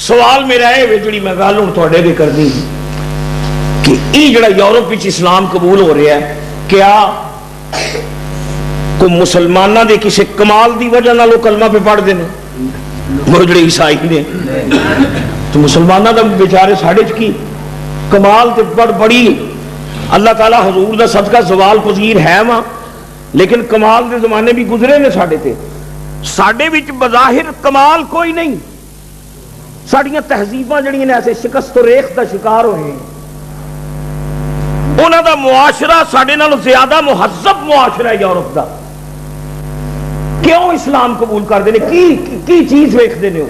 سوال میرا ہے جڑی میں گل ہوں تھوڑے دے کرنی کہ یہ جڑا یورپ وچ اسلام قبول ہو رہا ہے، کیا کوئی مسلمانوں دے کسی کمال دی وجہ نال کلمہ پہ پڑھ دے وہ جڑے عیسائی نے؟ تو مسلمانوں دا بیچارے ساڈے چ کی کمال تے بڑی اللہ تعالیٰ حضور دا صدقہ زوال پذیر ہے وہاں، لیکن کمال دے زمانے بھی گزرے نے ساڈے تے، ساڈے وچ بظاہر کمال کوئی نہیں، ساڑیاں تہذیباں جڑیاں نے ایسے شکست و ریخت دا شکار ہوئے ہیں، انہاں دا معاشرہ ساڈے نالوں زیادہ مہذب معاشرہ ہے یورپ دا۔ کیوں اسلام قبول کر دینے کی چیز ویکھ دینے ہو؟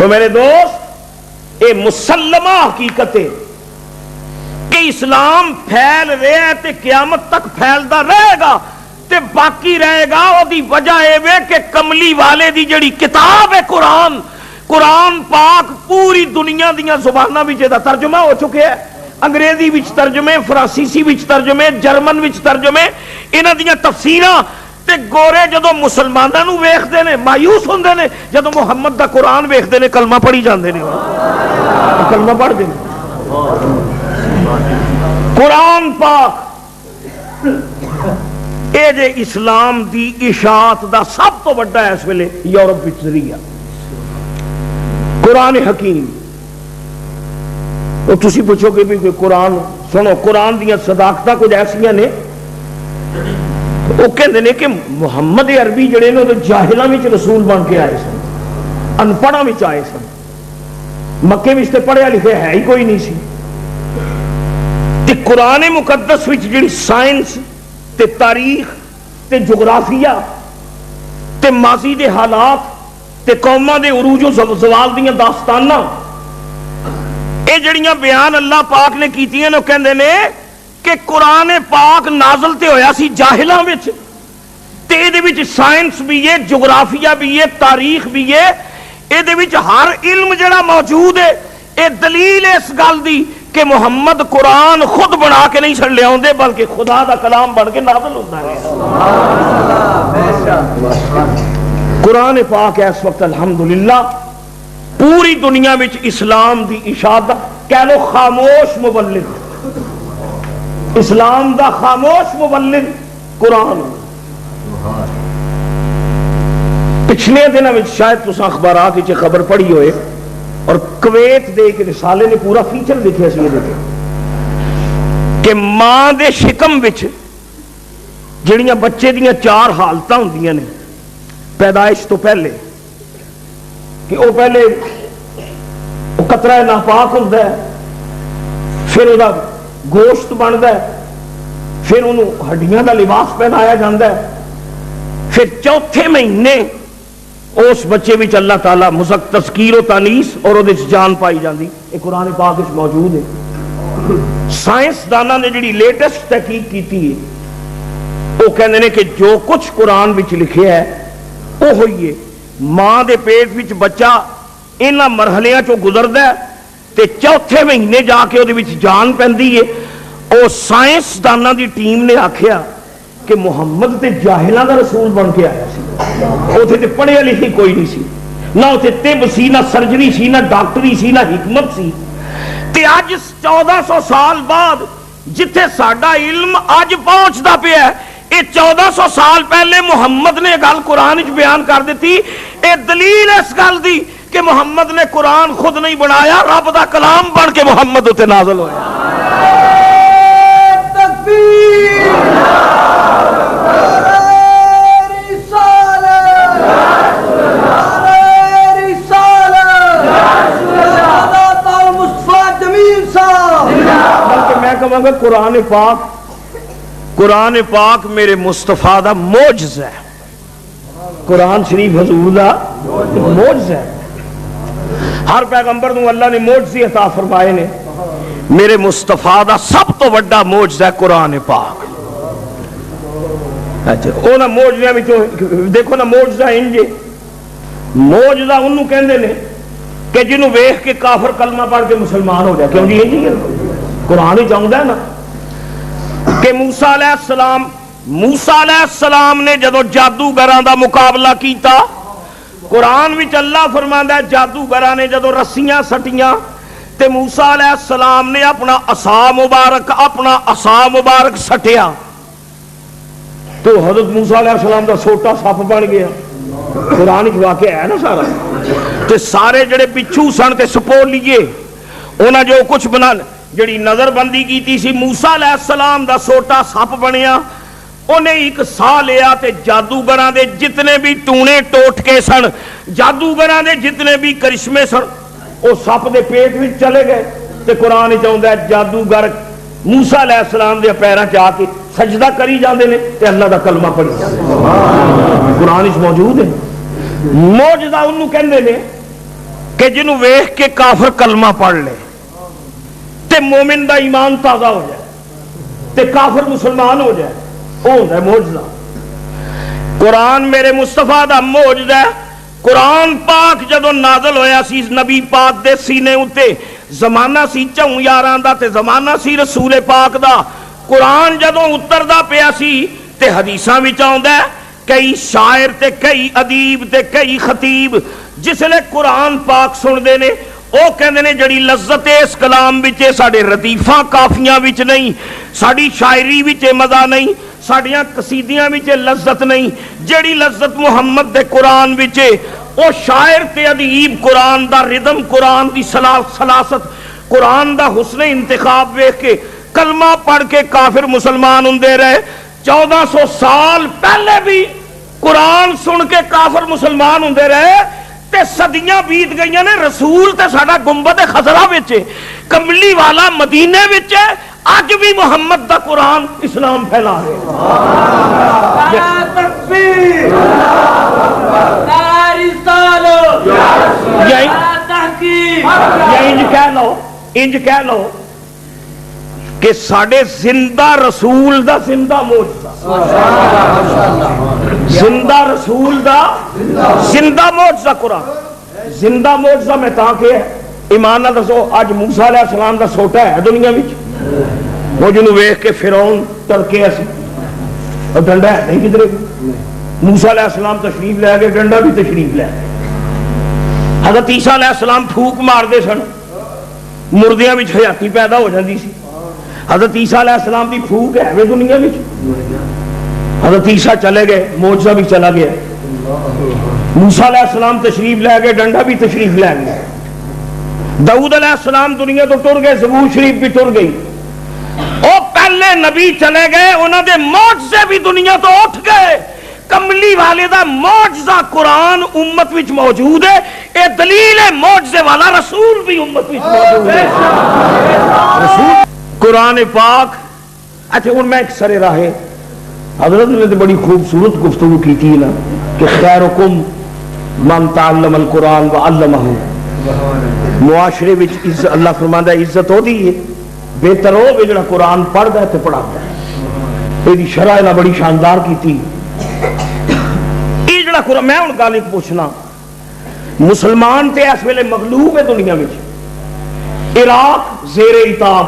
تو میرے دوست اے مسلمہ حقیقت ہے کہ اسلام پھیل رہا ہے تے قیامت تک پھیلدا رہے گا، تے باقی رہے گا او دی وجہ اے وے کہ کملی والے دی جڑی کتاب ہے قرآن پاک پوری دنیا دیاں زباناں وچ دا ترجمہ ہو چکے ہے، انگریزی وچ ترجمے، فرانسیسی وچ ترجمے، جرمن وچ ترجمے، انہاں دیاں تفسیراں تے گورے جدو مسلماناں نو ویکھدے نے مایوس ہوندے نے، جدو محمد دا قرآن ویکھدے نے کلمہ پڑھی جاندے نے، کلمہ پڑھ دے قرآن پاک اے جے اسلام دی اشاعت دا سب تو بڑا ہے اس ویلے یورپ وچ ذریعہ قرآن حکیم۔ تو تسی پوچھو گے بھی قرآن سنو، قرآن دیاں صداقتاں کچھ ایسیاں نے، وہ کہندے نے کہ محمد عربی جڑے نے وہ جاہلاں وچ رسول بن کے آئے سن، انپڑھاں وچ آئے سن، مکے وچ تے پڑھیا لکھے ہے ہی کوئی نہیں سی، تے قرآن مقدس وچ جڑی سائنس تے تاریخ تے جغرافیہ تے ماضی دے حالات تے قوماں دے عروج و زوال دیاں داستاناں اے جڑیاں بیان اللہ پاک نے کیتیاں نے، کہندے نے کہ قرآن پاک نازل تے ہویا سی جاہلاں وچ، تے اے دے وچ سائنس بھی ہے، جغرافیہ بھی ہے، تاریخ بھی ہے، اے دے وچ ہر علم جڑا موجود ہے، اے دلیل اس گل دی کہ محمد قرآن خود بنا کے نہیں چھڑ لے آندے بلکہ خدا دا کلام بن کے نازل ہوتا ہے۔ قرآن پاک اس وقت الحمدللہ پوری دنیا وچ اسلام دی اشاعت کہہ لو خاموش مبلغ، اسلام دا خاموش مبلغ قرآن۔ پچھلے دنوں میں شاید تساں اخبارات وچ خبر پڑھی ہوئے، اور کویت دے کے رسالے نے پورا فیچر لکھیا سی یہ کہ ماں دے شکم وچ جڑیاں بچے دیاں 4 حالتاں ہوندیاں نے پیدائش تو پہلے، کہ وہ پہلے قطرہ ناپاک ہوندا ہے، پھر وہ گوشت بنتا ہے، پھر انہوں ہڈیاں دا لباس پہنایا جاتا ہے، پھر چوتھے مہینے اس بچے وچ اللہ تعالیٰ تذکیر و تانیس اور وہ جان پائی جاندی۔ یہ قرآن پاک وچ موجود ہے۔ سائنسداناں نے جڑی لیٹسٹ تحقیق کیتی ہے وہ کہندے نے کہ جو کچھ قرآن وچ لکھیا ہے وہ ہوئی ہے، ماں دے پیٹ وچ بچہ انہاں مرحلیاں چوں گزردا ہے تے چوتھے مہینے جا کے وہ جان پیندی ہے۔ اور سائنسداناں دی ٹیم نے آکھیا کہ محمد تے جاہلاں دا رسول بن کے آیا سی، اوتھے تے پڑھیا لکھی کوئی نہیں سی، نہ اوتھے طب سی، نہ سرجری سی، نہ ڈاکٹری سی، نہ حکمت سی، تے اج 1400 سال بعد جتھے ساڈا علم اج پہنچدا پیا ہے، اے 1400 سال پہلے محمد نے گل قرآن وچ بیان کر دیتی۔ اے دلیل اس گل دی کہ محمد نے قرآن خود نہیں بنایا، رب دا کلام بن کے محمد تے نازل ہویا۔ قرآن پاک میرے مصطفیٰ دا معجزہ ہے، قرآن شریف حضور دا معجزہ ہے۔ ہر پیغمبر نو اللہ نے معجزے عطا فرمائے نے، میرے مصطفیٰ دا سب تو بڑا معجزہ ہے قرآن پاک۔ اچھا اونا معجزہ دیکھو نا، معجزہ انجے معجزہ انہوں کہندے نے کہ جنہوں ویکھ کے کافر کلمہ پڑھ کے مسلمان ہو جائے، کیوں جی انجی قرآن ہی چاہتا ہے نا کہ موسیٰ علیہ السلام نے جدو جادوگراں دا مقابلہ کیتا قرآن وچ اللہ فرماندا ہے جادوگراں نے جدوں رسیاں سٹیاں تے موسیٰ علیہ السلام نے اپنا عصا مبارک سٹیا تو حضرت موسیٰ علیہ السلام دا سوٹا سپ بن گیا. قرآن وچ واقعہ ہے نا سارا. تے سارے جڑے پچھو سن تے سپولیے انہاں جو کچھ بنا جڑی نظر بندی کیتی سی موسیٰ علیہ السلام دا سوٹا سپ بنیا. انہیں ایک سا لیا تے جادوگراں دے جتنے بھی ٹونے ٹوٹکے سن جادوگراں دے جتنے بھی کرشمے سن وہ سپ دے پیٹ وچ چلے گئے. تے قرآن چاہتا ہے جادوگر موسیٰ علیہ السلام دے پیراں چ آ کے سجدہ کری جاندے نے تے اللہ دا کلمہ پڑھی جاندے نے. قرآن وچ موجود ہے. معجزہ انہوں کہندے نے کہ جنوں ویکھ کے کافر کلمہ پڑھ لے تے مومن دا ایمان تازہ ہو جائے تے کافر مسلمان ہو جائے. وہ ہوتا ہے معجزہ. قرآن میرے مصطفیٰ دا معجزہ ہے. قرآن پاک جدو نازل ہویا سی نبی پاک دے سینے اتے زمانہ سی 4 دا تے زمانہ سی رسول پاک دا. قرآن جدو اتردا پیا سی تے حدیثاں وچ آوندا ہے کئی شاعر تے کئی ادیب تے کئی خطیب جسلے قرآن پاک سنتے نے وہ کہندے نے جڑی لذت اس کلام وچ ساڈے ردیفاں کافیاں وچ نہیں ساڈی شاعری وچ مزہ نہیں ساڈیاں قصیدیاں وچ لذت نہیں جڑی لذت محمد دے قرآن وچ او شاعر تے ادیب قرآن دا ردم قرآن دی سلاست قرآن دا حسن انتخاب ویکھ کے کلمہ پڑھ کے کافر مسلمان ہوندے رہے. 1400 سال پہلے بھی قرآن سن کے کافر مسلمان ہوندے رہے تے صدیاں بیت گئیاں نے. رسول تے ساڈا گنبد خضرا وچ کملی والا مدینے وچ اج بھی محمد دا قرآن اسلام پھیلا رہے. تکبیر انج کہہ لو کہ ساڈے زندہ رسول دا زندہ معجزہ زندہ رسول دا زندہ معجزہ قرآن زندہ معجزہ میں تاکہ ایمان نہ دسو اج موسیٰ علیہ السلام دا سوٹا ہے دنیا وچ وہ جنوں ویکھ کے فرعون ترکے اسی اور ڈنڈا ہے نہیں کدھر. موسیٰ علیہ السلام تشریف لے گئے ڈنڈا بھی تشریف لے گئے. حضرت عیسیٰ علیہ السلام پھوک مار دے سن مردیاں وچ حیاتی پیدا ہو جاندی سی. حضرت عیسیٰ علیہ السلام دی پھوک ہے وے دنیا وچ. حضرت عیسیٰ چلے گئے معجزہ بھی چلا گیا. موسیٰ علیہ السلام تشریف لے گئے ڈنڈا بھی تشریف لے گئے. داؤد علیہ السلام دنیا تو ٹر گئے زبور شریف بھی ٹر گئی. او پہلے نبی چلے گئے انہاں دے معجزے بھی دنیا تو اٹھ گئے. کملی والے دا معجزہ قرآن امت وچ موجود ہے. اے دلیل ہے معجزے والا رسول بھی امت وچ موجود ہے. رسول قرآن پاک. اچھا ہوں میں ایک سرے راہ حضرت نے تو بڑی خوبصورت گفتگو کی تھی نا کہ خیرکم من تعلم القرآن وعلمہ. معاشرے وچ اللہ فرماندا ہے عزت ہو دی ہے بہتر ہو جڑا قرآن پڑھدا ہے تے پڑھاتا ہے. یہ شرح نہ بڑی شاندار کی تھی. یہ جڑا قرآن میں ہوں گل ایک پوچھنا مسلمان تے اس ویلے مغلوب ہے دنیا وچ. عراق زیر اتاب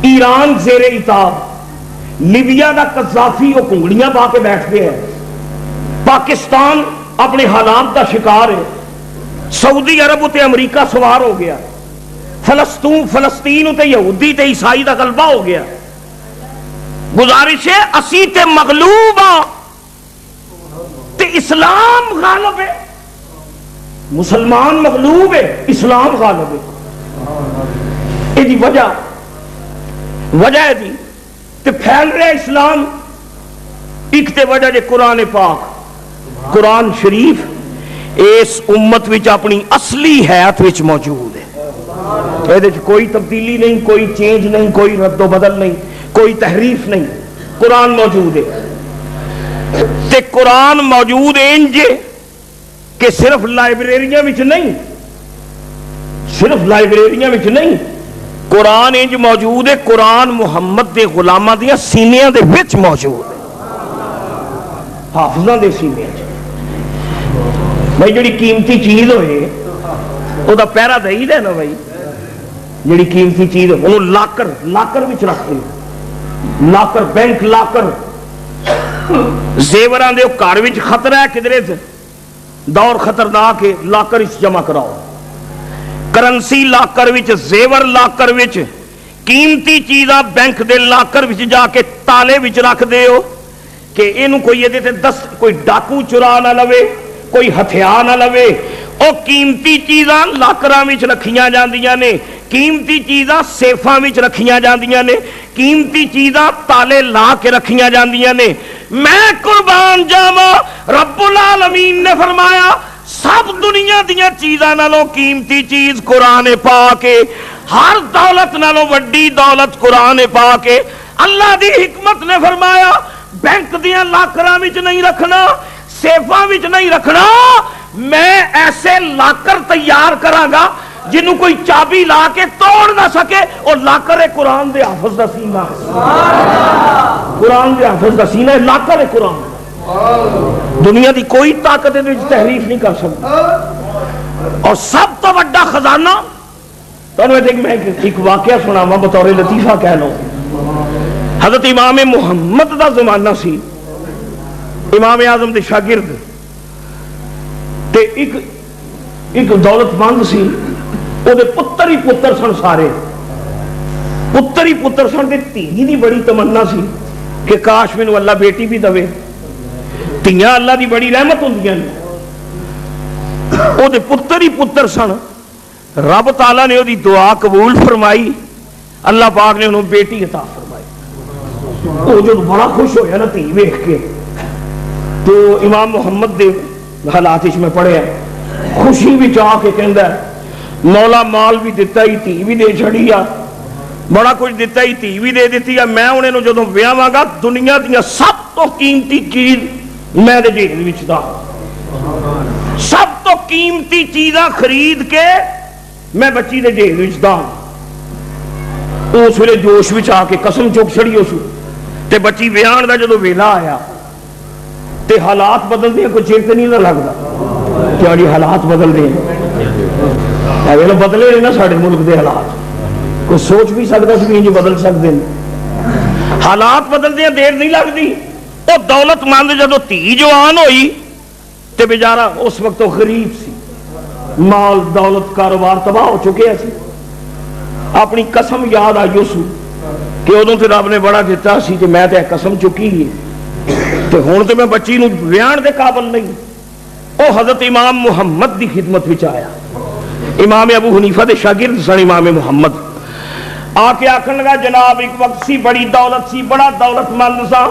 ایران زیر اتاب لیبیا دا قذافی وہ کنگڑیاں پا کے بیٹھ گئے ہیں. پاکستان اپنے حالات دا شکار ہے. سعودی عرب تے امریکہ سوار ہو گیا. فلسطین تے یہودی تے عیسائی دا غلبہ ہو گیا. گزارش ہے اسی تے مغلوب ہاں تے اسلام غالب ہے. مسلمان مغلوب ہے اسلام غالب ہے. یہ وجہ ہے جی تے پھیل رہے اسلام. ایک تے وجہ جے قرآن پاک قرآن شریف اس امت وچ اپنی اصلی حیات وچ موجود ہے. یہ کوئی تبدیلی نہیں کوئی چینج نہیں کوئی رد و بدل نہیں کوئی تحریف نہیں. قرآن موجود ہے تے قرآن موجود انج کہ صرف لائبریریاں وچ نہیں صرف لائبریریاں وچ نہیں قرآن انج موجود ہے. قرآن محمد دے غلاماں دیاں سینیاں دے وچ موجود ہے. حافظاں دے سینیاں بھائی جڑی قیمتی چیز ہوئے وہ دا پہرا دئی دے نا بھائی. جڑی قیمتی چیز وہ لاکر وچ رکھ دے. لاکر بینک لاکر زیوراں دے گھر وچ خطرہ ہے کدرے سے دور خطرناک ہے، لاکر اس جمع کراؤ، کرنسی لاکر وچ، زیور لاکر وچ، قیمتی چیزاں بینک دے لاکر وچ جا کے تالے وچ رکھ دے ہو کہ اینو کوئی یہ تے کوئی ڈاکو چرا نہ لوے، کوئی ہتھیار نہ لوے۔ او قیمتی چیزاں لاکراں وچ رکھیاں جاندیاں نے، قیمتی چیزاں سیفاں وچ رکھیاں جاندیاں نے، قیمتی چیزاں تالے لا کے رکھیاں جاندیاں نے۔ میں قربان جاواں، رب العالمین نے فرمایا سب دنیا دیاں چیزاں نالوں قیمتی چیز قرآن پاک ہے، ہر دولت نالوں وڈی دولت قرآن پاک ہے۔ اللہ دی حکمت نے فرمایا بینک دیاں لاکراں وچ نہیں رکھنا، سیفاں وچ نہیں رکھنا، میں ایسے لاکر تیار کراں گا جنہوں کوئی چابی لا کے توڑ نہ سکے، اور لاکر قرآن دے حافظ دا سینہ، قرآن دے حافظ دا سینہ لاکر قرآن، دنیا دی کوئی طاقت دے وچ تحریف نہیں کر سکتی۔ اور سب تو بڑا خزانہ تو میں ایک واقعہ سناواں بطور لطیفہ کہہ لو۔ حضرت امام محمد دا زمانہ سی، امام اعظم دے شاگرد تے ایک دولت مند سی، او دے پتر ہی پتر سن، سارے پتر ہی پتر سن، تے دھی دی بڑی تمنا سی کہ کاش مینوں اللہ بیٹی بھی دے۔ دھیاں اللہ دی بڑی رحمت ہوندیاں نے، او دے پتر ہی پتر سن۔ رب تعالیٰ نے او دی دعا قبول فرمائی، اللہ پاک نے انہوں بیٹی عطا فرمائی۔ او جو بڑا خوش ہویا نا دھی ویکھ کے، تو امام محمد دے حالات اس میں پڑھے ہیں، خوشی بھی آ کے کہندا ہے مولا مال بھی دیتا ہی، دھی بھی دے چھڑی آ، بڑا کچھ دیتا ہی، دھی بھی دے دیتی ہے، میں انہیں نو جدوں ویاواں گا دنیا دیاں سب تو قیمتی چیز میں دے جہیز وچ دا، سب تو قیمتی چیزاں خرید کے میں بچی دے جہیز وچ دا۔ اس ویلے جوش وچ آ کے قسم چک چھڑی اس تے بچی ویان دا جدوں ویلا آیا تے حالات بدل دے، کوئی چیک تے نہیں نہ لگدا کہ جی حالات بدل دے ہیں، بدلے نے نا ساڈے ملک دے حالات، کوئی سوچ بھی سکتا سی انج بدل سکتے ہیں، حالات بدل دے دیر نہیں لگتی۔ وہ دولت مند جدو دھی جوان ہوئی تے بیچارہ اس وقت تو غریب سی، مال دولت کاروبار تباہ ہو چکے سی، اپنی قسم یاد آئی اس کہ ادوں تے رب نے بڑا دیتا سی کہ میں تے قسم چکی تے ہن تے میں بچی نو ویان دے قابل نہیں۔ او حضرت امام محمد دی خدمت وچ آیا، امام ابو حنیفہ دے شاگرد سن امام محمد، آ کے آکھن لگا جناب ایک وقت سی بڑی دولت سی، بڑا دولت مند سا،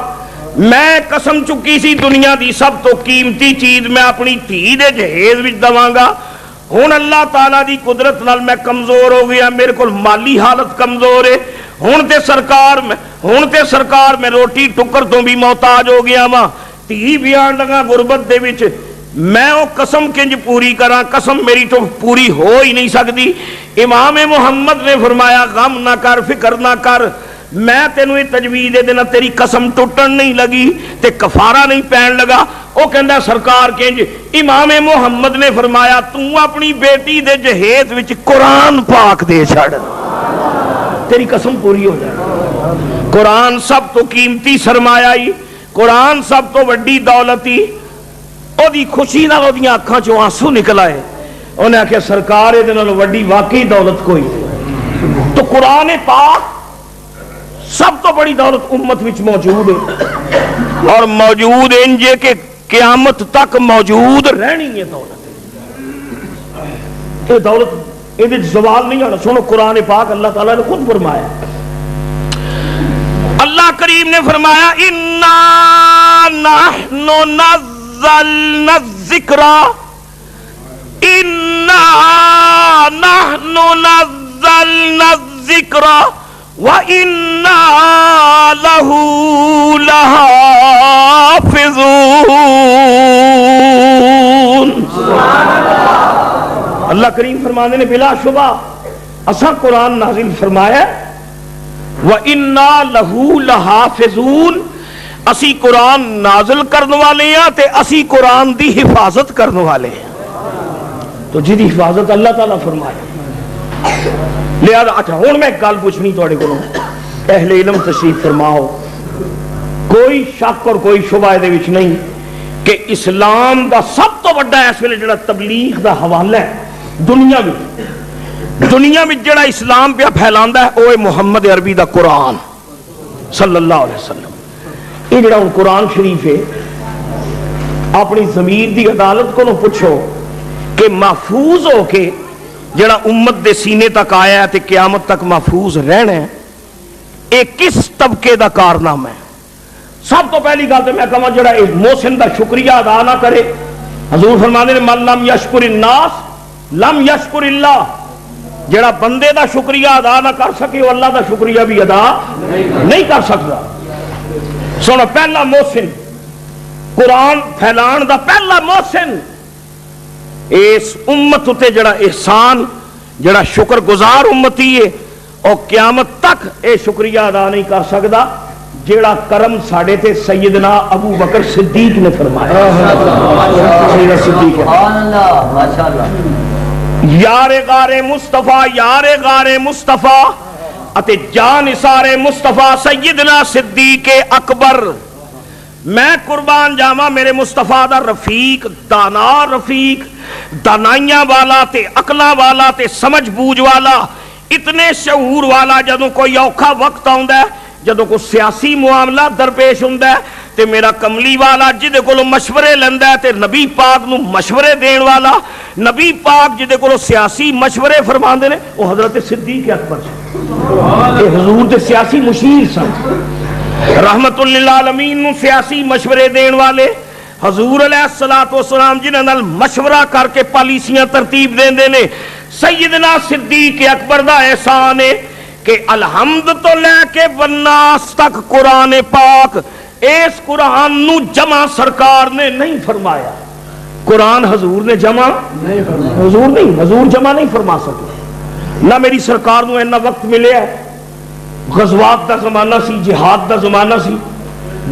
میں قسم چکی سی دنیا دی سب تو قیمتی چیز میں اپنی دھی دے جہیز وچ دواں گا، ہن اللہ تعالیٰ دی قدرت نال میں کمزور ہو گیا، میرے کو مالی حالت کمزور ہے، ہن تے سرکار میں روٹی ٹکر تو بھی محتاج ہو گیا وا، دھی بھی آن لگا غربت دے وچ، میں وہ قسم کنج پوری کراں، قسم میری تو پوری ہو ہی نہیں سکتی۔ امام محمد نے فرمایا غم نہ کر، فکر نہ کر، میں تینوں یہ تجویز دے دینا، تیری قسم ٹوٹن نہیں لگی تے کفارہ نہیں پین لگا۔ وہ کہندا سرکار کنج؟ امام محمد نے فرمایا تو اپنی بیٹی دے جہیز وچ قرآن پاک دے چھڑ، تیری قسم پوری ہو جائے۔ قرآن سب تو قیمتی سرمایہ ہی، قرآن سب تو وڈی دولت ہی۔ او دی خوشی نال او دیاں اکھاں چوں آنسو نکل آئے، انہیں آخیا سرکار یہ دنوں وڈی واقعی دولت کوئی، تو قرآن پاک سب تو بڑی دولت امت وچ موجود ہے، اور موجود انجے کہ قیامت تک موجود رہنی ہے دولت، یہ دولت یہ زوال نہیں آنا۔ سنو قرآن پاک اللہ تعالیٰ نے خود فرمایا، اللہ کریم نے فرمایا اِنَّا نَحْنُ نَزَّلْنَا الذِّكْرَ اِنَّا نَحْنُ نَزَّلْنَا الذِّكْرَ وَإِنَّا لَهُ لَحَافِظُونَ۔ اللہ کریم فرمانے نے بلا شبہ اساں قرآن نازل فرمایا وَإِنَّا لَهُ لَحَافِظُونَ، اسی قرآن نازل کرنے والے ہیں تے اسی قرآن دی حفاظت کرنے والے ہیں، تو جی دی حفاظت اللہ تعالیٰ فرمائے۔ لہذا اچھا ہوں میں ایک گل پوچھنی تھوڑے کو، اہل علم تشریف فرماؤ، کوئی شک اور کوئی شبہ دے وچ نہیں کہ اسلام دا سب تو بڑا اس ویلے جڑا تبلیغ دا حوالہ ہے دنیا میں جڑا اسلام پہ پھیلاندا ہے وہ محمد عربی دا قرآن صلی اللہ علیہ وسلم. یہ جڑا ہن قرآن شریف ہے اپنی ضمیر دی عدالت کو پوچھو کہ محفوظ ہو کے جڑا امت دے سینے تک آیا ہے تے قیامت تک محفوظ رہنا ہے، یہ کس طبقے دا کارنامہ ہے؟ سب تو پہلی گل تو میں کہاں جڑا اس محسن دا شکریہ ادا نہ کرے، حضور فرمانے نے من لم یشکر الناس لم یشکر اللہ، جڑا بندے دا شکریہ ادا نہ کر سکے وہ اللہ دا شکریہ بھی ادا نہیں کر سکتا. سنو پہلا محسن قرآن پھیلان دا پہلا محسن اس امت تے جڑا احسان جڑا شکر گزار امتی ہے اور قیامت تک اے شکریہ ادا نہیں کر سکتا جڑا کرم ساڑے تے سیدنا ابو بکر صدیق نے فرمایا. یار غار مصطفیٰ یار غار مصطفیٰ اتے جان اسار مصطفیٰ سیدنا صدیق اکبر، میں قربان جاواں میرے مصطفیٰ دا رفیق دانا رفیق، دانائیاں والا تے عقلاں والا تے سمجھ بوجھ والا، اتنے شعور والا. جدوں کوئی اوکھا وقت آندا ہے، جدوں کوئی سیاسی معاملہ درپیش ہوندا ہے تے میرا کملی والا جدے کولوں مشورے لیندا ہے تے نبی پاک نو مشورے دین والا، نبی پاک جدے کولوں سیاسی مشورے فرماندے نے وہ حضرت صدیق اکبر سے. اے حضور دے سیاسی مشیر سن، رحمت للعالمین نو سیاسی مشورے دین والے حضور علیہ الصلوۃ والسلام جنہاں نال مشورہ کر کے پالیسیاں ترتیب دیندے نے. سیدنا صدیق اکبر دا احسان ہے کہ الحمد تو لے کے والناس تک قرآن پاک اس قرآن نو جمع سرکار نے نہیں فرمایا. قرآن حضور نے جمع نہیں فرمایا، حضور جمع نہیں فرما سکے. نہ میری سرکار نو اینا وقت ملے ہے، غزوات دا زمانہ سی، جہاد دا زمانہ سی،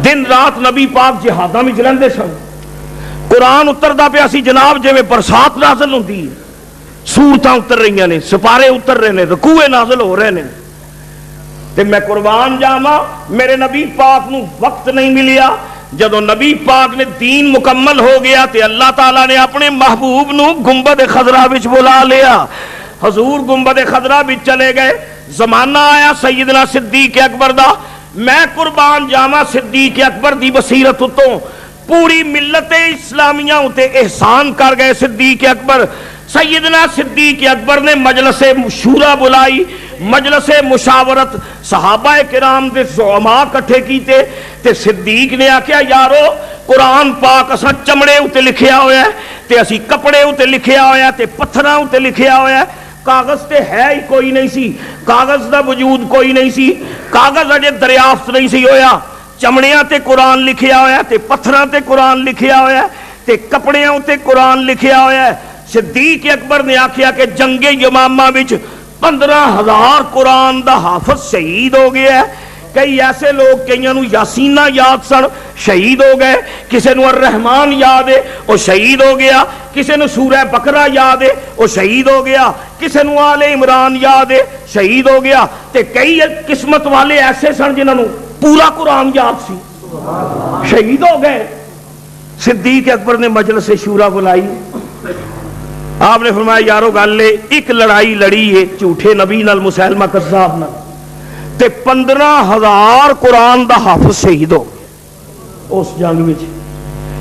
دن رات نبی پاک جہاداں وچ رہندے سن. قرآن اتردا پیا سی جناب جویں برسات نازل ہوندی ہے، سورتاں اتر رہی نے، سپارے اتر رہے نے، رکوع نازل ہو رہے نے. تے میں قربان جاواں میرے نبی پاک نو وقت نہیں ملیا. جدوں نبی پاک نے دین مکمل ہو گیا تے اللہ تعالیٰ نے اپنے محبوب نو گنبد خضرا وچ بلا لیا. حضور گنبد خضرا وچ چلے گئے. زمانہ آیا سیدنا صدیق اکبر دا. میں قربان جاواں صدیق اکبر دی بصیرت تو پوری ملت اسلامیہ اتے احسان کر گئے. صدیق اکبر سیدنا صدیق اکبر نے مجلس شورا بلائی، مجلس مشاورت، صحابہ کرام دے زعماء کٹھے کیتے تے صدیق نے آکھیا یارو قرآن پاک اساں چمڑے اتے لکھیا ہویا ہے تے اسی کپڑے اتے لکھیا ہویا ہے تے پتھراں اتے لکھیا ہویا ہے. کاغذ تے ہے ہی کوئی نہیں سی، کاغذ دا وجود کوئی نہیں سی، کاغذ اجے دریافت نہیں سی ہویا. چمڑیاں تے قرآن لکھیا ہویا ہے تے پتھراں تے قرآن لکھیا ہویا ہے تے کپڑیاں تے قرآن لکھیا ہویا ہے. صدیق اکبر نے آکھیا کہ جنگ یمامہ وچ 15,000 قرآن دا حافظ شہید ہو گیا ہے. کئی ایسے لوگ کئیاں نو یاسینہ یاد سن شہید ہو گئے، کسے نو الرحمن یاد ہے وہ شہید ہو گیا، کسے نو سورہ بقرہ یاد ہے وہ شہید ہو گیا، کسے نو آل عمران یاد ہے شہید ہو گیا. تے کئی قسمت والے ایسے سن جنہاں نو پورا قرآن یاد سی شہید ہو گئے. صدیق اکبر نے مجلس شورا بلائی. آپ نے فرمایا یارو گل لے ایک لڑائی لڑی ہے جھوٹے نبی نال مسیلمہ کذاب نال تے 15,000 قرآن دا حافظ شہید ہو اس جنگ وچ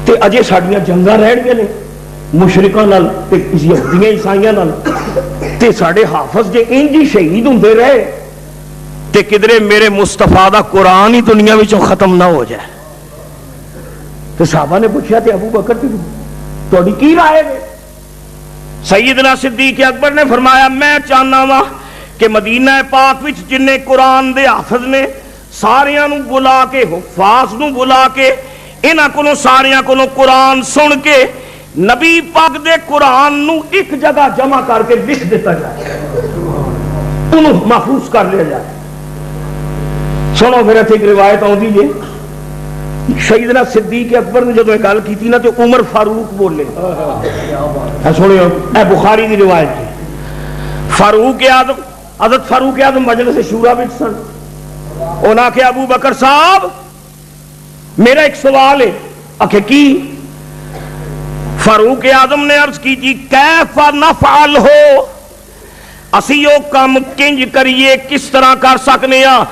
تے اجے ساڈیاں جنگاں رہ گئے نے مشرکاں نال تے یہودیاں عیسائیاں نال تے ساڈے حافظ جے انج ہی شہید ہوندے رہے تے کدرے میرے مصطفیٰ دا قرآن ہی دنیا وچوں ختم نہ ہو جائے. تے صحابہ نے پوچھا تے ابو بکر تہاڈی کی رائے ہے؟ سیدنا صدیق اکبر نے فرمایا میں چاہنا وا کہ مدینہ پاک وچ جن قرآن دے حافظ نے ساریاں نو بلا کے حفاظ نو بلا کے انہاں کولوں ساریاں کولوں قرآن سن کے نبی پاک دے قرآن نو ایک جگہ جمع کر کے لکھ دیتا جائے، انہوں محفوظ کر لیا جائے. سنو پھر ایک روایت آتی ہے سیدنا صدیق اکبر نے جب گل کی نا تو عمر فاروق بولے. سنو اے بخاری کی روایت ہے. فاروق اعظم حضرت فاروق اعظم مجلس شورا وچ سن. انہاں کہ ابو بکر صاحب میرا ایک سوال ہے. آخر کی؟ فاروق اعظم نے عرض کی جی کیف نفعل ہو اسی وہ کام کنج کریے کس طرح کر سکنے ہاں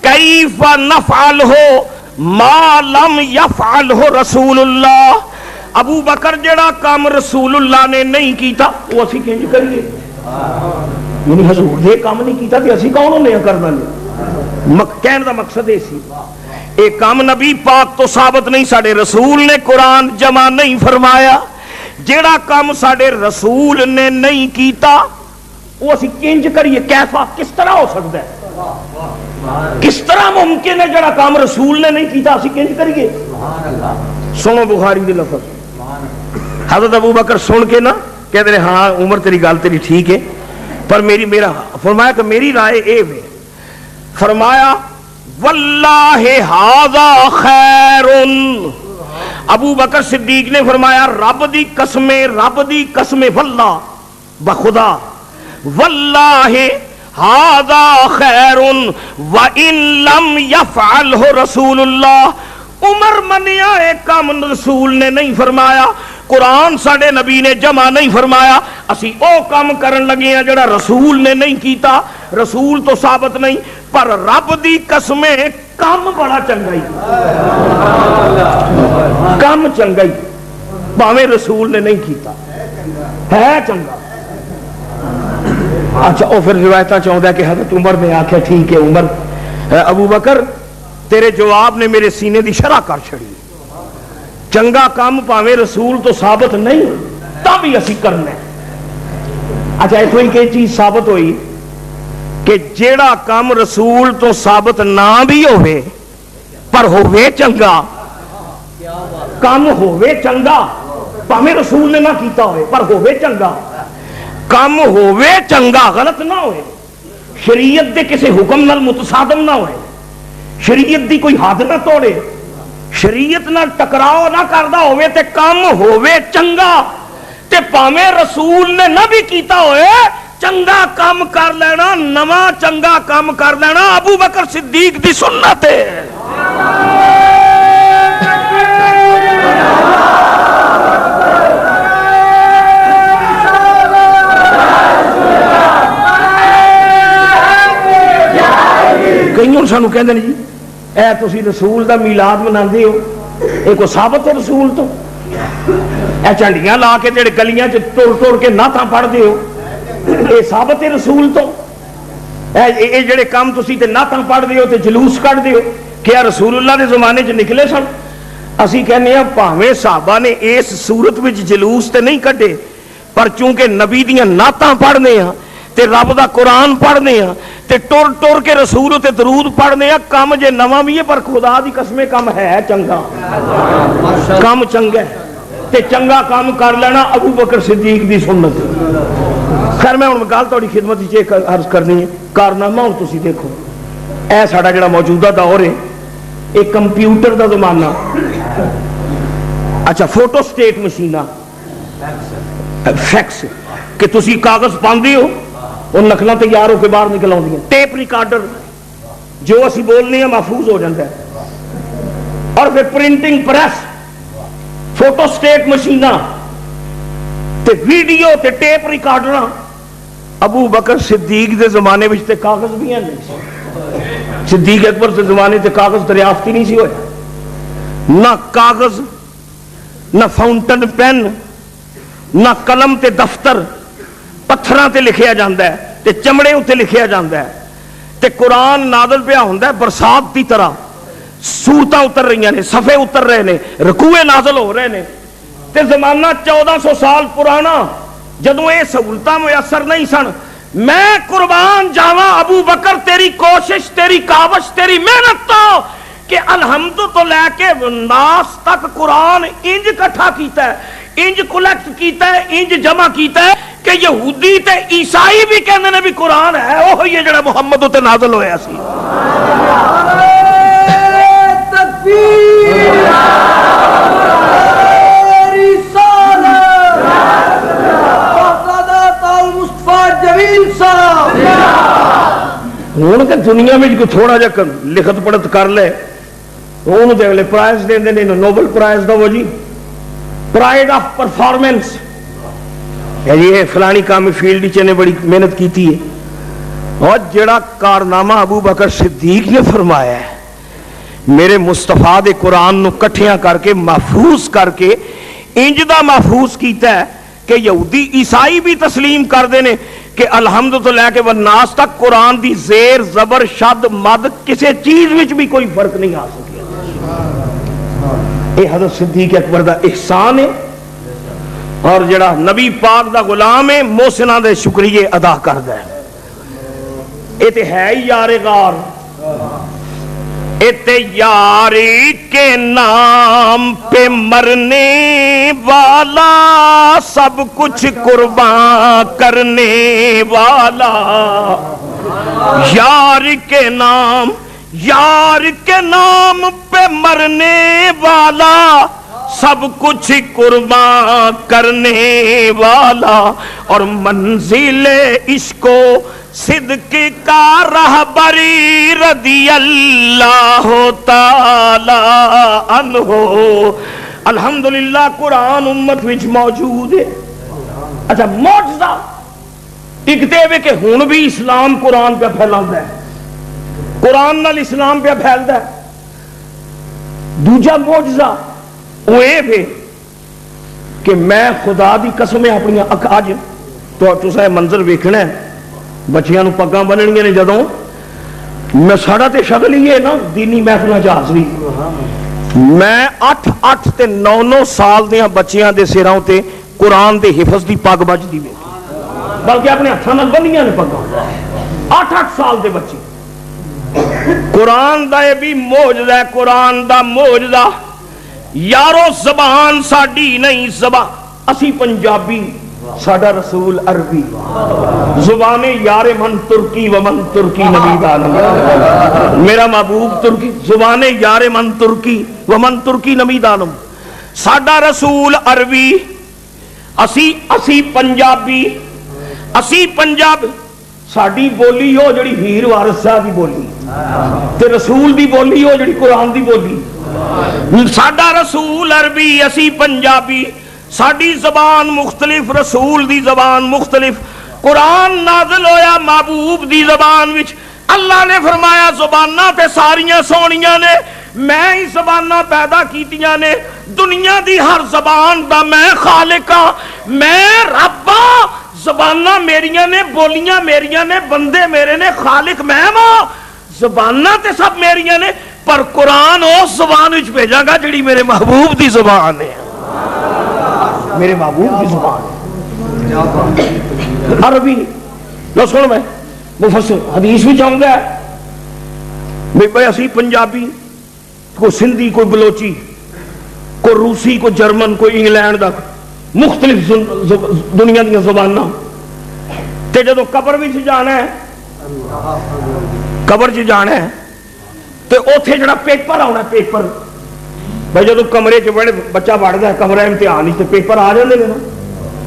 کیف نفعل ہو ما لم یفعل ہو رسول اللہ ابو بکر جڑا کام رسول اللہ نے نہیں کیتا وہ اسی کنج کریے یعنی حضور نے کام نہیں کیتا کہ اسی کون ہونے کرنا نہیں کہنے دا مقصد ہے سی ایک کام نبی پاک تو ثابت نہیں ساڑے رسول نے قرآن جمع نہیں فرمایا جیڑا کام ساڑے رسول نے نہیں کیتا وہ اسی کنج کریے کیفا کس طرح ہو سکتا ہے کس طرح ممکن ہے جڑا کام رسول نے نہیں کیتا اسی کنج کریے سنو بخاری دے لفظ حضرت ابو بکر سن کے نا کہتے ہیں ہاں عمر تیری گال تیری ٹھیک ہے پر میرا فرمایا کہ میری رائے اے ہے فرمایا واللہ ھذا خیر ابو بکر صدیق نے فرمایا رب دی قسم واللہ بخدا واللہ ھذا خیر وان لم یفعلہ رسول اللہ عمر منیا ایک کام رسول نے نہیں فرمایا قرآن ساڑے نبی نے جمع نہیں فرمایا اسی او کام کرن لگے ہیں جڑا رسول نے نہیں کیتا رسول تو ثابت نہیں پر رب دی قسمیں کام بڑا چنگائی کام چنگائی باویں رسول نے نہیں کیتا ہے چنگا اچھا او پھر روایتہ چاہتا ہے کہ حضرت عمر نے آکھا ٹھیک ہے عمر ابو بکر تیرے جواب نے میرے سینے دی شرح کر چھڑی چنگا کام پاویں رسول تو ثابت نہیں تب ہی اسی کرنا اچھا اتو ہی کہ چیز ثابت ہوئی کہ جیڑا کام رسول تو ثابت نہ بھی ہوئے پر ہوئے چنگا کام ہوئے چنگا پاویں رسول نے نہ کیتا ہوئے پر ہوئے چنگا کام ہوئے چنگا غلط نہ ہوئے شریعت دے کسی حکم نال متصادم نہ ہوئے شریعت دی کوئی حد نہ توڑے شریعت نہ ٹکراؤ نہ کردہ ہوئے تے کام ہوئے چنگا تے پاویں رسول نے نہ بھی کیتا ہوئے چنگا کام کر لینا نواں چنگا کام کر لینا ابو بکر صدیق دی سنت ہے کئیوں سانو کہندے نے جی اے تسی رسول دا میلاد مناندے ہو اے کو ثابت ہے رسول تو اے چنڈیاں لا کے جڑے گلیاں چ ٹر کے نعتاں پڑھدے ہو اے ثابت ہے رسول تو اے جڑے کام تسی تے نعتاں پڑھدے ہو تے جلوس کڈدے ہو کیا رسول اللہ دے زمانے چ نکلے سن اسی کہنے ہیں بھاویں صحابہ نے اس صورت وچ جلوس تے نہیں کڈے پر چونکہ نبی دیاں نعتاں پڑھنے ہاں تے رب دا قرآن پڑھنے ہاں تے ٹر کے رسول تے درود پڑھنے ہاں کام جے نواں بھی ہے پر خدا دی قسمیں کام ہے چنگا کام چنگا ہے تے چنگا کام کر لینا ابو بکر صدیق دی سنت خیر میں ہن گل تہاڈی خدمت وچ ایک عرض کرنی ہے کارنامہ ہن تسی دیکھو اے ساڈا جڑا موجودہ دور ہے ایک کمپیوٹر دا زمانہ اچھا فوٹو سٹیٹ مشیناں فیکس کہ تسی کاغذ پاندے ہو وہ نقلیں تیار ہو کے باہر نکل آؤں ٹیپ ریکارڈر جو اسی بولنے ہیں محفوظ ہو جاتا ہے اور پھر پرنٹنگ پریس فوٹو سٹیٹ مشینہ تے ویڈیو تے ٹیپ ریکارڈر ابو بکر صدیق دے زمانے وچ تے کاغذ بھی ہیں نہیں صدیق اکبر دے زمانے تے کاغذ دریافت ہی نہیں سی ہوئے نہ کاغذ نہ فاؤنٹن پین نہ قلم تے دفتر پتھراں تے لکھیا جاندا ہے تے چمڑے اتے لکھیا جاندا ہے تے قرآن نازل پیا ہوندا ہے برسات دی طرح سورتاں اتر رہی ہیں صفحے اتر رہے نے رکوع نازل ہو رہے نے تے زمانہ 1400 سال پرانا جدوں یہ سہولتاں میسر نہیں سن میں قربان جاواں ابو بکر تیری کوشش تیری کاوش تیری محنت تو کہ الحمد تو لے کے ناس تک قرآن انج کٹھا کیتا ہے انج کلیکٹ کیتا ہے انج جمع کیتا ہے کہ یہودی تے عیسائی بھی کہندے نے بھی قرآن ہے وہ یہ جڑا محمد تے نازل ہویا سی تکبیر ہوں کہ دنیا میں کوئی تھوڑا جا لکھت پڑھت کر لے انہوں دے اگلے پرائز دے دیں نوبل پرائز دا وہ جی پرائڈ آف پرفارمنس، یہ فلانی کام فیلڈ نے بڑی محنت کی ہے، اور جڑا کارنامہ ابو بکر صدیق نے فرمایا ہے، میرے مصطفیٰ دے قرآن نو کٹھیاں کر کے محفوظ کر کے انج دا محفوظ کیتا ہے کہ یہودی عیسائی بھی تسلیم کر دینے کہ الحمد تو لے کے والناس تک قرآن دی زیر زبر شد مد کسی چیز وچ بھی کوئی فرق نہیں آ سکیا۔ یہ حضرت صدیق اکبر دا احسان ہے، اور جڑا نبی پاک دا غلام ہے محسناں دے شکریہ ادا کردا ہے۔ یہ تے ہے ہی یار غار، اتے یاری کے نام پہ مرنے والا، سب کچھ قربان کرنے والا، یار کے نام پہ مرنے والا، سب کچھ قربان کرنے والا، اور منزل عشق و صدق کا رہبری رضی اللہ تعالی عنہ۔ الحمدللہ قرآن امت وچ موجود ہے۔ اچھا معجزہ ایک تے وے کہ ہن بھی اسلام قرآن پہ پھیلاندا ہے، قرآن نال اسلام پہ پھیلدا ہے۔ دوجا معجزہ وہ یہ کہ میں خدا دی قسم اپنی اج تو تساں منظر ویکھنا ہے، بچیاں نو پگاں بننیاں نے جدوں، میں ساڑا تے شکل ہی ہے نا دینی محفلاں چ حاضری، میں 8 تے 9 سال دیاں بچیاں دے سراں تے قرآن دے حفظ دی پگ بجدی ویکھی، بلکہ اپنے ہتھاں نال بنیاں نے پگاں، 8 سال دے بچے۔ قرآن دا یہ بھی معجزہ ہے، قرآن دا معجزہ۔ یارو زبان ساڈی نہیں، زبان اسی پنجابی، ساڈا رسول عربی، زبان یار من ترکی ومن ترکی نبی دانم، میرا محبوب ترکی، زبان یار من ترکی ومن ترکی نبی دانم، ساڈا رسول عربی، اسی پنجابی، ساڈی بولی ہو جڑی ہیر وارث صاحب دی بولی تے رسول دی بولی ہو جڑی قرآن دی بولی، ساڈا رسول عربی، اسی پنجابی، ساڈی زبان مختلف، رسول دی زبان مختلف، قرآن نازل ہویا محبوب دی زبان وچ۔ اللہ نے فرمایا زباناں تے ساریاں سونیاں نے، میں ہی زباناں پیدا کیتیاں نے، دنیا دی ہر زبان دا میں خالق ہاں، میں رب ہاں، زباناں میریاں نے، بولیاں میریاں نے، بندے میرے نے، خالق میں ہاں، زباناں تے سب میریاں نے، پر قرآن اس زبان وچ بھیجاں گا جڑی میرے محبوب دی زبان ہے، میرے محبوب کی زبان عربی۔ لو سن میں مفسر حدیث بھی چاہوں گا بھائی اسی پنجابی، کوئی سندھی، کوئی بلوچی، کوئی روسی، کوئی جرمن، کوئی انگلینڈ دا، مختلف دنیا دیا زباناں، تے جدو قبر بھی جانا ہے، قبر چ جانا ہے تے اوتھے جڑا پیپر آنا ہے، پیپر بھائی جدو کمرے چ بڑے بچہ پڑھتا ہے کمرہ امتحان تو پیپر آ جاتے ہیں نا،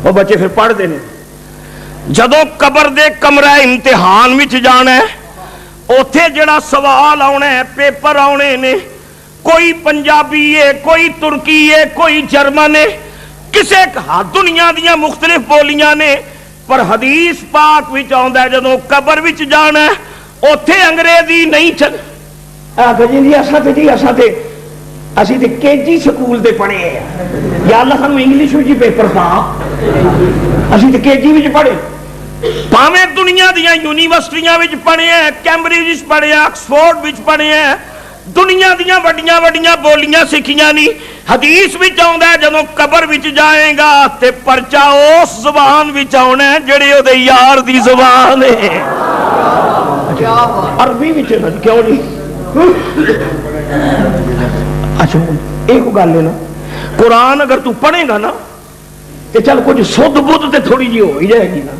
وہ بچے پھر پڑھتے ہیں۔ جدو قبر دے کمرہ امتحان وچ جانا ہے، اوتھے جڑا سوال آنا ہے، پیپر آنے نے، کوئی پنجابی ہے، کوئی ترکی ہے، کوئی جرمن ہے، کسے دنیا دیا مختلف بولیاں نے، پر حدیث پاک وچ آندا ہے جدو قبر وچ جانا ہے اوتھے انگریزی نہیں چل اسی تے کے جی سکول دے پڑھے ہیں، یا اللہ سانو انگلش وچ پیپر پا، اسی تے کے جی وچ پڑھے، پاویں دنیا دیا یونیورسٹیاں وچ پڑھے ہیں، کیمبرج وچ پڑھے ہیں، آکسفورڈ وچ پڑھے ہیں، دنیا دیا وڈیاں وڈیاں بولیاں سکھیاں نہیں، حدیث وچ آوندا ہے جدوں قبر وچ جائے گا تے پرچہ اس زبان وچ آنا ہے جڑی او دے یار دی زبان ہے، عربی وچ کیوں نہیں؟ اچھا ایک گل ہے نا، قرآن اگر تو پڑھے گا نا تے چل کچھ سدھ بدھ تے تھوڑی جی ہو ہی جائے گی نا،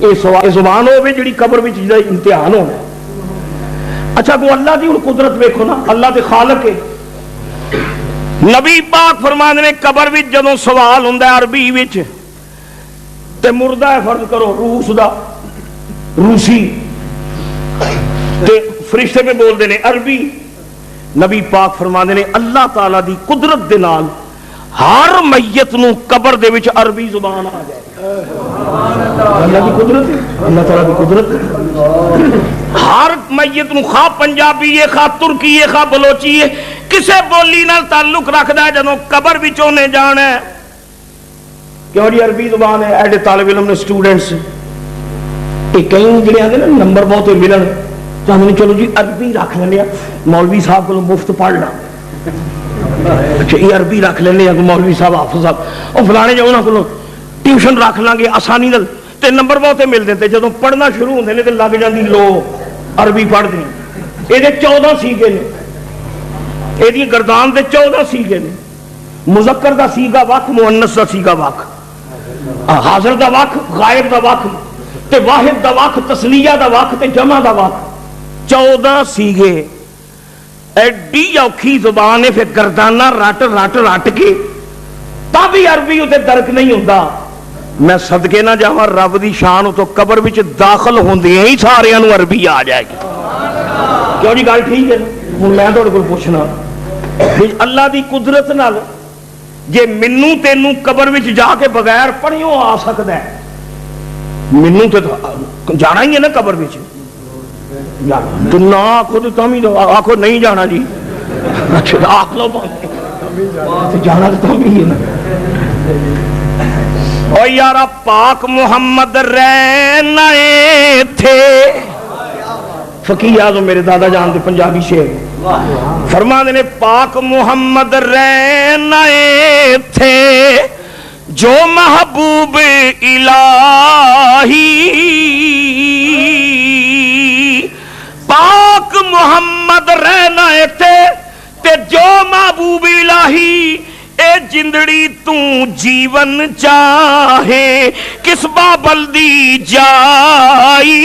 یہ زبان ہوے جڑی قبر وچ امتحان ہونا۔ اچھا کو اللہ دی قدرت ویکھو نا، اللہ دے خالق ہے۔ نبی پاک فرماندے نے قبر وچ جدوں سوال ہوندا ہے عربی وچ تے مردہ ہے فرض کرو روس دا، روسی تے فرشتے پہ بول دے نے عربی، نبی پاک فرماندے نے اللہ تعالی دی قدرت دے نال ہر میت نو قبر دے وچ عربی زبان آ جائے. اللہ کی قدرت ہے, اللہ تعالیٰ کی قدرت ہے. ہر میت نو خواہ پنجابی ہے, خواہ ترکی ہے, خواہ بلوچی ہے, کسے بولی نال تعلق رکھدا ہے, جدوں قبر وچوں نے جانا ہے کیوں جی عربی زبان ہے. ایڈے طالب علم نے اسٹوڈنٹس یہ کئی جڑے آتے نا نمبر بہت ملن چاہتے ہیں چلو جی عربی رکھ لینے, مولوی صاحب کو مفت پڑھنا, اچھا یہ عربی رکھ لینے مولوی صاحب حافظ صاحب اور فلانے جو انہوں کو ٹیوشن رکھ لیں گے آسانی نال تے نمبر بہت ملتے ہیں. جدوں پڑھنا شروع ہوتے ہیں تو لگ جاتی لو عربی پڑھتے ہیں. یہ 14 سیگے نے, یہ گردان کے 14 سیگے نے. مذکر دا سیگا وقت, مؤنث دا سیگا وقت, حاضر دا وقت, غائب دا وقت, تے واحد دا وقت, تسنیہ دا وقت, تے جمع دا وقت. 14 سیگے. ایڈی اوکھی زبان ہے, پھر گردانہ رٹ رٹ رٹ کے تب بھی عربی اتنے درک نہیں ہوتا. میں صدقے نہ جاواں رب دی شان تو قبر وچ داخل ہوندے ہی سارے نوں عربی آ جائے گی. کیوں جی گل ٹھیک ہے. ہن میں تہاڈے کول پوچھنا اللہ دی قدرت نال جے مینوں تینوں قبر وچ جا کے بغیر پڑھیوں آ سکدا ہے, مینوں تے جانا ہی ہے نا قبر وچ, تو نہ آخو تو تم ہی آخو نہیں جانا جی, اچھا آخ لو جانا تو تم ہی ہے نا. او یارا پاک محمد رہنا تھے, فقیہ اعظم میرے دادا جان دے پنجابی شعر فرماندے نے پاک محمد رہنا تھے جو محبوب الہی, پاک محمد رہنا تھے تے جو محبوب الہی, اے جندڑی تو جیون چاہے کس بابل دی جائی.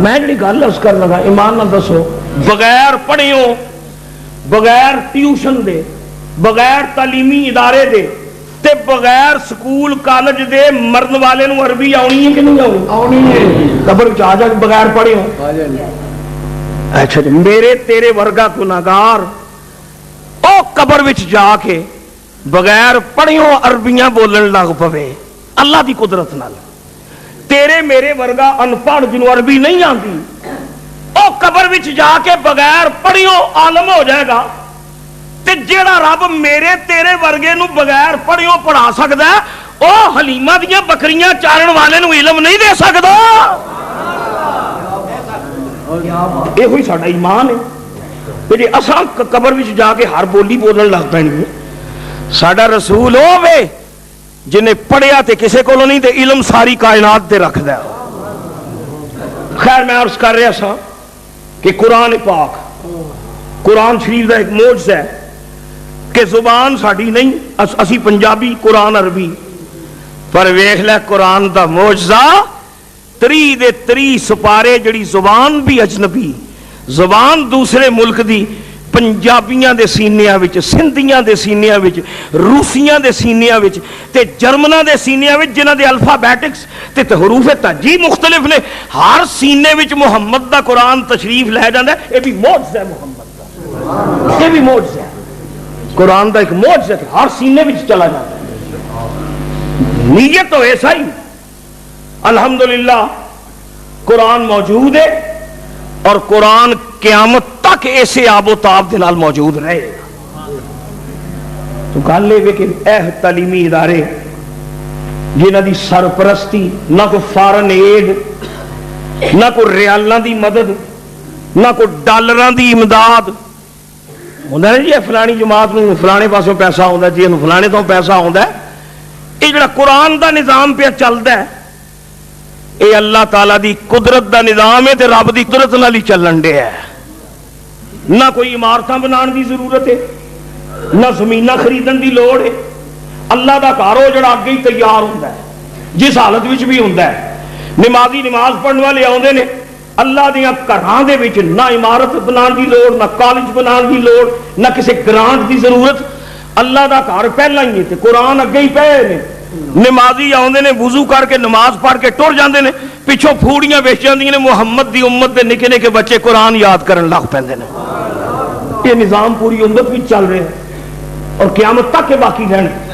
میں جڑی گل اس کر لگا ایمان نہ دسو, بغیر پڑھیوں, بغیر ٹیوشن دے, بغیر تعلیمی ادارے دے تے بغیر سکول کالج دے مرن والے نوں عربی آنی ہے کہ نہیں آنی؟ آنی ہے. قبر وچ آ جا کے بغیر پڑھیوں. اچھا جی میرے تیرے ورگا گناہگار او قبر وچ جا کے بغیر پڑھیوں عربیاں بولن لگ پوے اللہ دی قدرت نال. تیرے میرے ورگا ان پڑھ جنوں عربی نہیں آندی او قبر وچ جا کے بغیر پڑھیوں عالم ہو جائے گا. تے جیڑا رب میرے تیرے ورگے نو بغیر پڑھیوں پڑھا سکدا ہے او حلیمہ دیاں بکریاں چارن والے نو علم نہیں دے سکدا. یہ ہوئی ساڈا ایمان ہے. جی اساں قبر وچ جا کے ہر بولی بولن لگ پینی, ساڈا رسول ہوے جنہیں پڑھیا تے کسے کولوں نہیں تے علم ساری کائنات تے رکھدا ہے. خیر میں عرض کر رہا سا کہ قرآن پاک, قرآن شریف دا ایک معجزہ ہے کہ زبان ساڈی نہیں, اسی پنجابی قرآن عربی, پر ویکھ لے قرآن دا معجزہ 3 دے 3 سپارے جڑی زبان بھی اجنبی, زبان دوسرے ملک دی, پنجابیاں دے سینیاں وچ, سندھیاں دے سینیاں وچ, روسیاں دے سینیاں وچ تے جرمناں دے سینیاں وچ, جنہاں دے الفابیٹکس تے حروف تہجی مختلف نے, ہر سینے وچ محمد دا قرآن تشریف لے جاندا ہے. یہ بھی معجزہ ہے محمد دا, یہ بھی معجزہ ہے قرآن دا, ایک معجزہ ہے ہر سینے وچ چلا جاتا ہے. نیت تو ایسا ہی الحمدللہ قرآن موجود ہے اور قرآن قیامت تک ایسے آب و تاب دے نال موجود رہے گا. تو گل یہ کہ اے تعلیمی ادارے جنہاں دی سرپرستی نہ کوئی فارن ایڈ, نہ کوئی ریالاں دی مدد, نہ کوئی ڈالراں دی امداد ہوندا ہے جی فلانی جماعت نوں فلانے پاسوں پیسہ آوندا, جی انہوں فلانے تو پیسہ آوندا ہے. یہ جڑا قرآن دا نظام پہ چلدا ہے اے اللہ تعالیٰ دی قدرت دا نظام ہے تے رب دی قدرت نال ہی چلن دے ہے. نہ کوئی عمارتاں بنان دی ضرورت ہے, نہ زمیناں خریدن دی لوڑ ہے. اللہ دا گھر ہو جڑا اگے ہی تیار ہوندا ہے, جس حالت وچ بھی ہوندا ہے. نمازی نماز پڑھن والے آوندے نے اللہ دیاں گھراں دے وچ, نہ عمارت بنان دی لوڑ, نہ کالج بنان دی لوڑ, نہ کسی گرانٹ دی ضرورت. اللہ دا گھر پہلا ہی ہے تے قرآن اگے ہی پئے نے. نمازی آوندے نے وضو کر کے نماز پڑھ کے ٹر جاندے نے, پچھوں پھوڑیاں ویچ جاندیاں نے, محمد دی امت دے نکے نکے بچے قرآن یاد کرن لگ پیندے نے. یہ نظام پوری امت بھی چل رہے ہیں اور قیامت تک کے باقی رہنے.